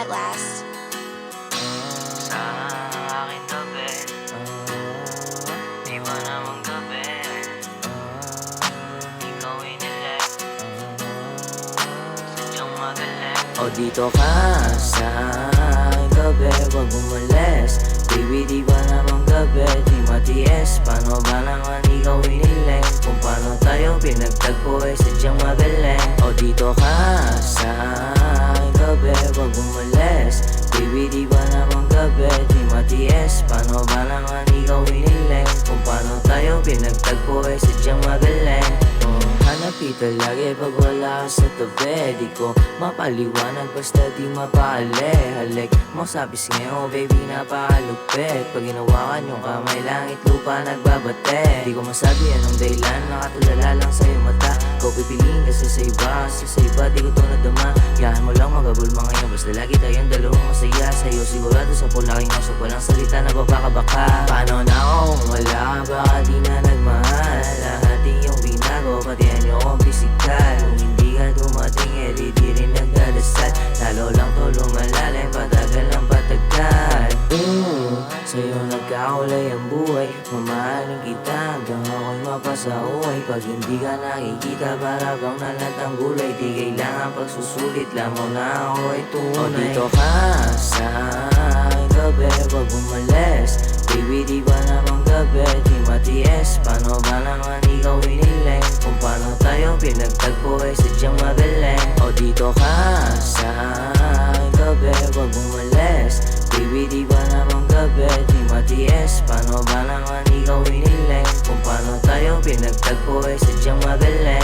at last. Sa aking gabi, di ba namang gabi, ikaw inilig, sadyang magaling. O dito ka sa aking gabi, wag umalis. Baby, di ba namang gabi, di matiis. Paano ba naman ikaw iniling? Kung paano tayo pinagtagpo ay sadyang magaling. O dito ka sa aking gabi, wag umalis. Baby, di ba namang gabi, di matiis. Paano ba naman ikaw iniling? Kung paano tayo pinagtagpo ay sadyang magaling. Hanap kita lagi pag wala ka sa tabi. Di ko mapaliwanag basta di mapali. Halik mo sabis ngayon baby napakalupit. Pag ginawakan yung kamay langit lupa nagbabate. Di ko masabi anong dahilan, nakatulala lang sa'yo mata. Ikaw pipiliin kasi sa iba di ko to nadama. Yahan mo lang magabulma ngayon basta lagi tayong dalawang masaya. Sa'yo sigurado sa pulaking usap walang salita na babaka-baka. Paano na ako kung wala ka baka di na nagmahal. Lahat iyong binago pati anyo kong pisikal. Kung hindi ka dumating di rin nagdadasal. Lalo lang to lumalalim patagal ng patagal. Sa'yo nagkakulay ang buhay. Mamahalin kita hanggang ako'y mapasahuay. Pag hindi ka nakikita para bang nalatang gulay. Di kailangan pagsusulit lamang na ako ay tunay. O dito ka sa aking gabi, wag umalis. Baby, di ba namang gabi, di matiis. Paano ba naman ikaw iniling? Kung paano tayo pinagtagpo ay sadyang magaling. O dito ka sa aking gabi, wag umalis. Baby, di ba namang gabi, di matiis. Paano ba naman ikaw iniling? Kung paano tayo pinagtagpo ay sadyang magaling.